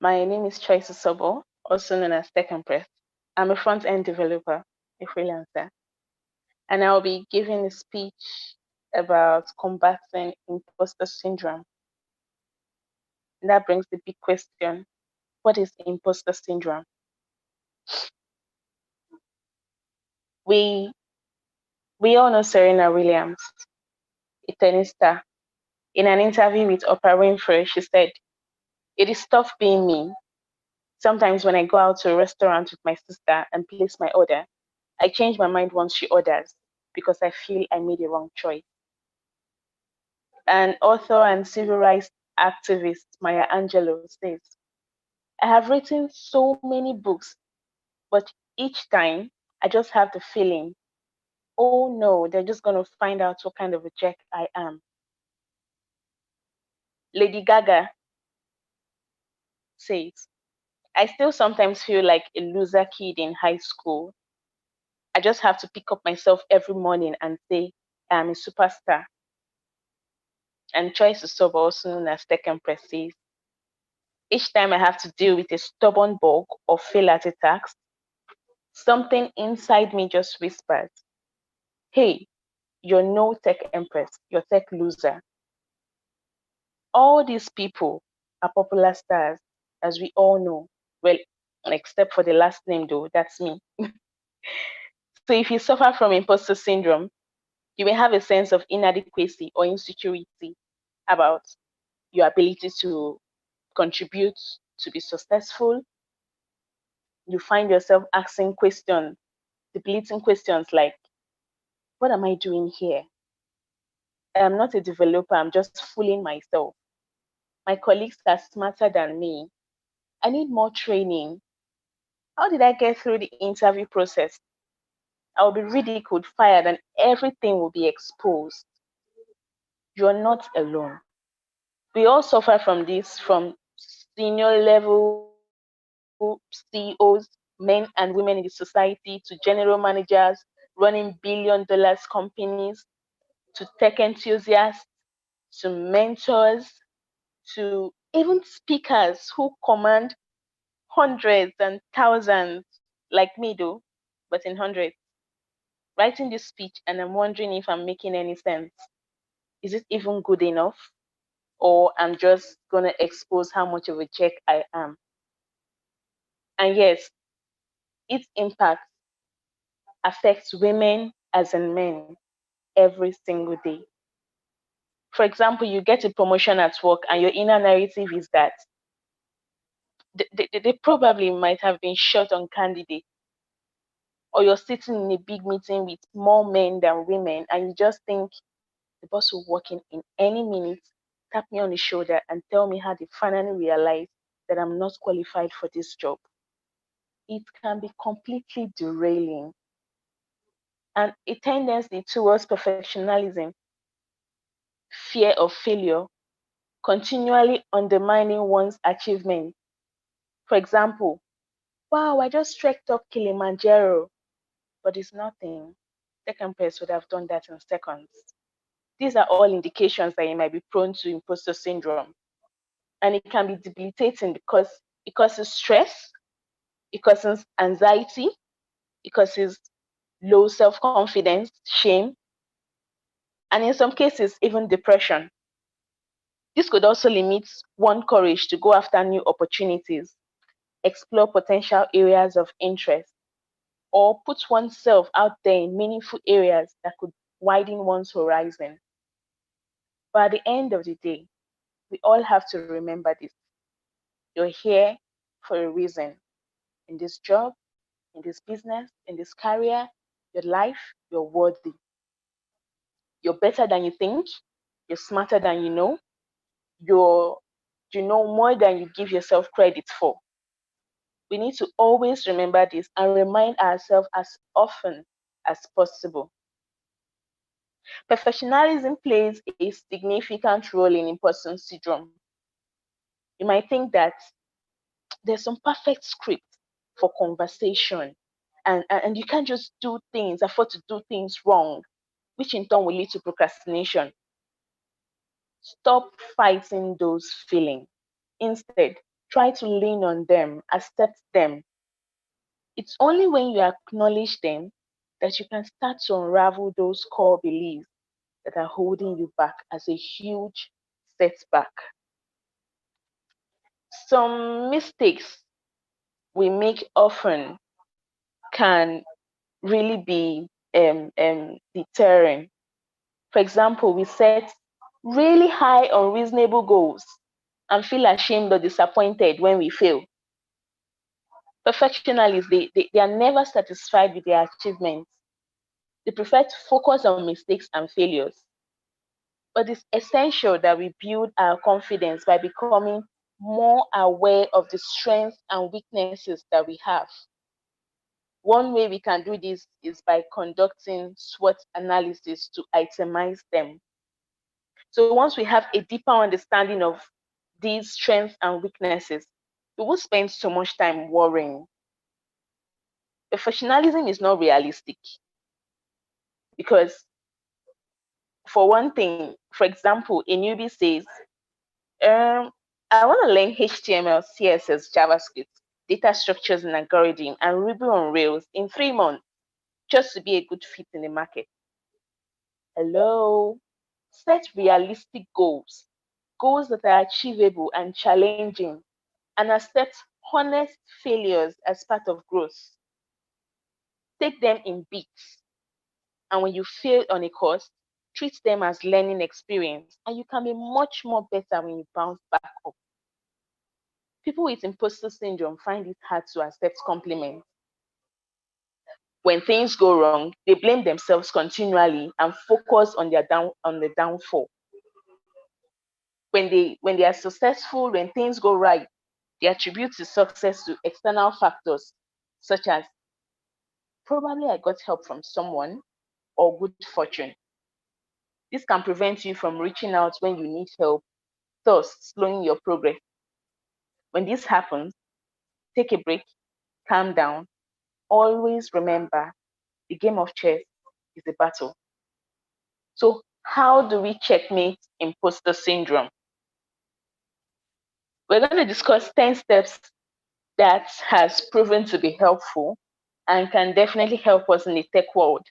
My name is Choice Osobor, also known as Tech Empress. I'm a front-end developer, a freelancer, and I'll be giving a speech about combating imposter syndrome. And that brings the big question, what is imposter syndrome? We we all know Serena Williams, a tennis star. In an interview with Oprah Winfrey, she said, "It is tough being me. Sometimes when I go out to a restaurant with my sister and place my order, I change my mind once she orders because I feel I made a wrong choice." And author and civil rights activist Maya Angelou says, "I have written so many books, but each time I just have the feeling, oh no, they're just going to find out what kind of a jerk I am." Lady Gaga says, "I still sometimes feel like a loser kid in high school. I just have to pick up myself every morning and say, I'm a superstar." And Choice Osobor, also known as Tech Empress, says, "Each time I have to deal with a stubborn bug or fail at a task, something inside me just whispers, hey, you're no tech empress, you're tech loser." All these people are popular stars, as we all know. Well, except for the last name, though, that's me. So if you suffer from imposter syndrome, you may have a sense of inadequacy or insecurity about your ability to contribute, to be successful. You find yourself asking questions, debating questions like, what am I doing here? I'm not a developer, I'm just fooling myself. My colleagues are smarter than me. I need more training. How did I get through the interview process? I will be ridiculed, fired, and everything will be exposed. You're not alone. We all suffer from this, from senior level CEOs, men and women in the society, to general managers running billion-dollar companies, to tech enthusiasts, to mentors, to even speakers who command hundreds and thousands, like me do, but in hundreds. Writing this speech, and I'm wondering if I'm making any sense. Is it even good enough? Or I'm just going to expose how much of a jerk I am? And yes, its impact affects women as in men every single day. For example, you get a promotion at work, and your inner narrative is that they probably might have been short on candidates, or you're sitting in a big meeting with more men than women, and you just think the boss will walk in any minute, tap me on the shoulder, and tell me how they finally realize that I'm not qualified for this job. It can be completely derailing. And a tendency towards perfectionism, fear of failure, continually undermining one's achievement. For example, wow, I just trekked up Kilimanjaro, but it's nothing. Second person would have done that in seconds. These are all indications that you might be prone to imposter syndrome. And it can be debilitating because it causes stress, it causes anxiety, it causes low self-confidence, shame, and in some cases, even depression. This could also limit one's courage to go after new opportunities, explore potential areas of interest, or put oneself out there in meaningful areas that could widen one's horizon. But at the end of the day, we all have to remember this. You're here for a reason. In this job, in this business, in this career, your life, you're worthy. You're better than you think. You're smarter than you know. You're, you know more than you give yourself credit for. We need to always remember this and remind ourselves as often as possible. Professionalism plays a significant role in imposter syndrome. You might think that there's some perfect script for conversation, and you can't just do things, afford to do things wrong, which in turn will lead to procrastination. Stop fighting those feelings. Instead, Try to lean on them, accept them. It's only when you acknowledge them that you can start to unravel those core beliefs that are holding you back as a huge setback. Some mistakes we make often can really be deterring. For example, we set really high, unreasonable goals and feel ashamed or disappointed when we fail. Perfectionists, they are never satisfied with their achievements. They prefer to focus on mistakes and failures. But it's essential that we build our confidence by becoming more aware of the strengths and weaknesses that we have. One way we can do this is by conducting SWOT analysis to itemize them. So once we have a deeper understanding of these strengths and weaknesses, we won't spend so much time worrying. Professionalism is not realistic because, for one thing, for example, a newbie says, I want to learn HTML, CSS, JavaScript, data structures and algorithm, and Ruby on Rails in 3 months just to be a good fit in the market. Hello? Set realistic goals, goals that are achievable and challenging, and accept honest failures as part of growth. Take them in bits, and when you fail on a course, treat them as learning experience, and you can be much more better when you bounce back up. People with imposter syndrome find it hard to accept compliments. When things go wrong, they blame themselves continually and focus on the downfall. When they are successful, when things go right, they attribute the success to external factors such as probably I got help from someone or good fortune. This can prevent you from reaching out when you need help, thus slowing your progress. When this happens, take a break, calm down. Always remember the game of chess is a battle. So, how do we checkmate imposter syndrome? We're going to discuss 10 steps that has proven to be helpful and can definitely help us in the tech world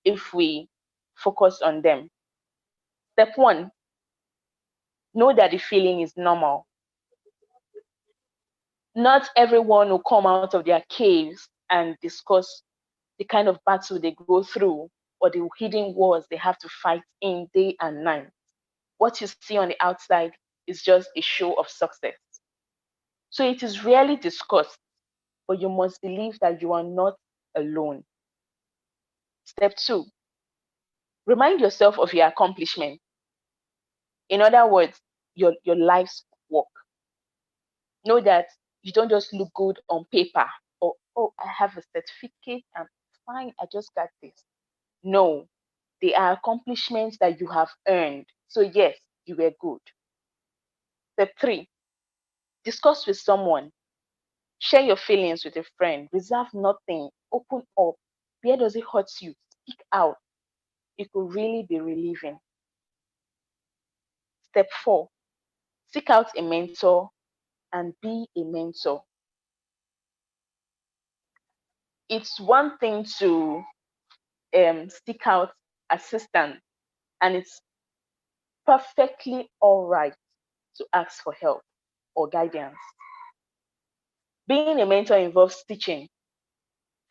if we focus on them. Step one, know that the feeling is normal. Not everyone will come out of their caves and discuss the kind of battle they go through or the hidden wars they have to fight in day and night. What you see on the outside is just a show of success. So it is rarely discussed, but you must believe that you are not alone. Step two, remind yourself of your accomplishment. In other words, your life's work. Know that you don't just look good on paper or, oh, I have a certificate, I'm fine, I just got this. No, they are accomplishments that you have earned. So, yes, you were good. Step three, discuss with someone. Share your feelings with a friend. Reserve nothing. Open up. Where does it hurt you? Speak out. It could really be relieving. Step four, seek out a mentor and be a mentor. It's one thing to seek out assistance, and it's perfectly all right to ask for help or guidance. Being a mentor involves teaching.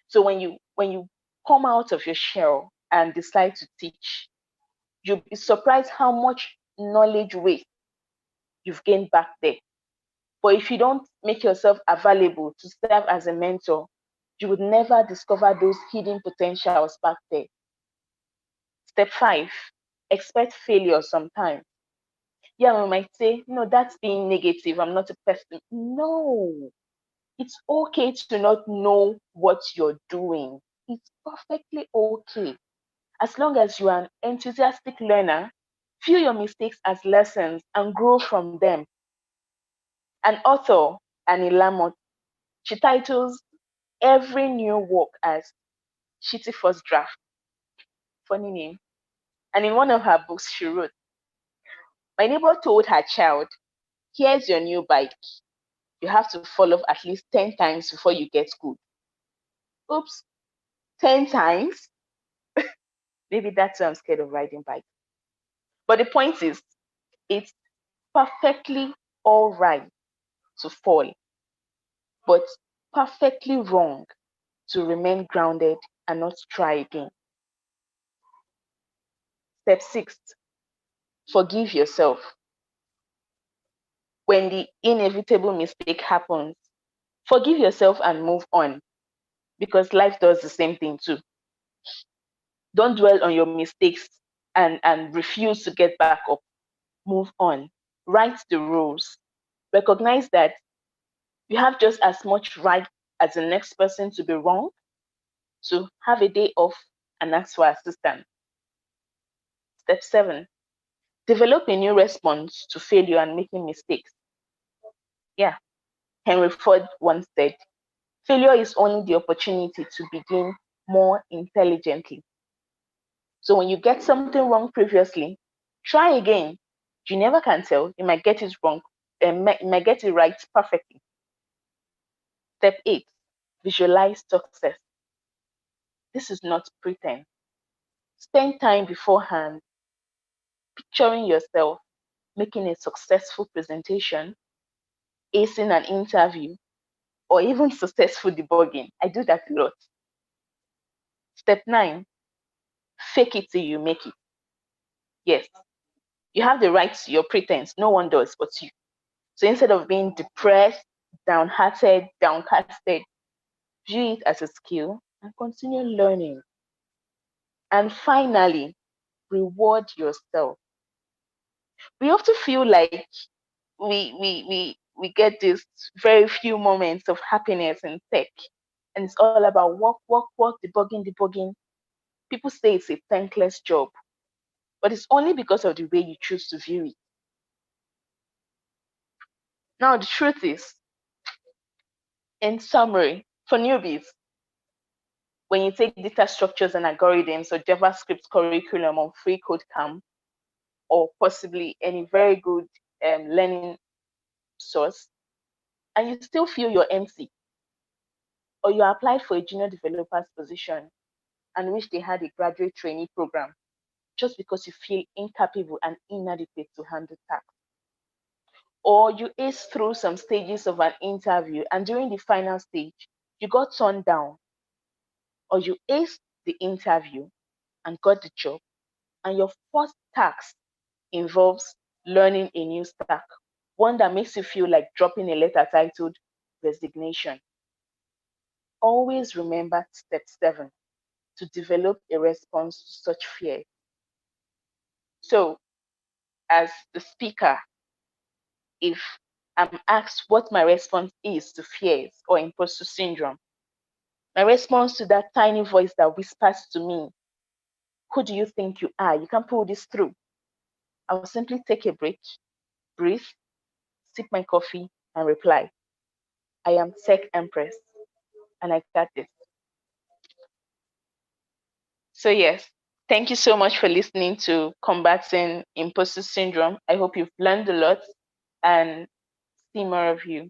So when you come out of your shell and decide to teach, you'll be surprised how much knowledge weight you've gained back there. But if you don't make yourself available to serve as a mentor, you would never discover those hidden potentials back there. Step five, expect failure sometimes. Yeah, we might say, no, that's being negative. I'm not a person. No, it's okay to not know what you're doing. It's perfectly okay. As long as you are an enthusiastic learner, view your mistakes as lessons and grow from them. An author, Annie Lamott, she titles every new work as Shitty First Draft. Funny name. And in one of her books, she wrote, my neighbor told her child, here's your new bike. you have to fall off at least 10 times before you get good. Oops, 10 times? Maybe that's why I'm scared of riding bike. But the point is, it's perfectly all right to fall, but perfectly wrong to remain grounded and not try again. Step 6, forgive yourself. When the inevitable mistake happens, forgive yourself and move on, because life does the same thing too. Don't dwell on your mistakes and refuse to get back up. Move on. Write the rules. Recognize that you have just as much right as the next person to be wrong, to have a day off and ask for assistance. Step 7, develop a new response to failure and making mistakes. Yeah, Henry Ford once said, failure is only the opportunity to begin more intelligently. So when you get something wrong previously, try again. You never can tell. You might get it wrong, you might get it right perfectly. Step 8, visualize success. This is not pretend. Spend time beforehand picturing yourself making a successful presentation, acing an interview, or even successful debugging. I do that a lot. Step 9, fake it till you make it. Yes, you have the right to your pretense. No one does but you. So instead of being depressed, downhearted, downcasted, view it as a skill and continue learning. And finally, reward yourself. We often feel like we get these very few moments of happiness in tech. And it's all about work, work, work, debugging, debugging. People say it's a thankless job, but it's only because of the way you choose to view it. Now, the truth is, in summary, for newbies, when you take data structures and algorithms or JavaScript curriculum on Free Code Camp, or possibly any very good learning source, and you still feel you're empty, or you applied for a junior developer's position and wish they had a graduate trainee program just because you feel incapable and inadequate to handle tasks, or you ace through some stages of an interview and during the final stage, you got turned down, or you aced the interview and got the job, and your first task involves learning a new stack, one that makes you feel like dropping a letter titled resignation. Always remember step 7, to develop a response to such fear. So, as the speaker, if I'm asked what my response is to fears or imposter syndrome, my response to that tiny voice that whispers to me, who do you think you are? You can pull this through. I'll simply take a break, breathe, sip my coffee, and reply, I am Tech Empress, and I got this. So, yes, thank you so much for listening to Combating Imposter Syndrome. I hope you've learned a lot and see more of you.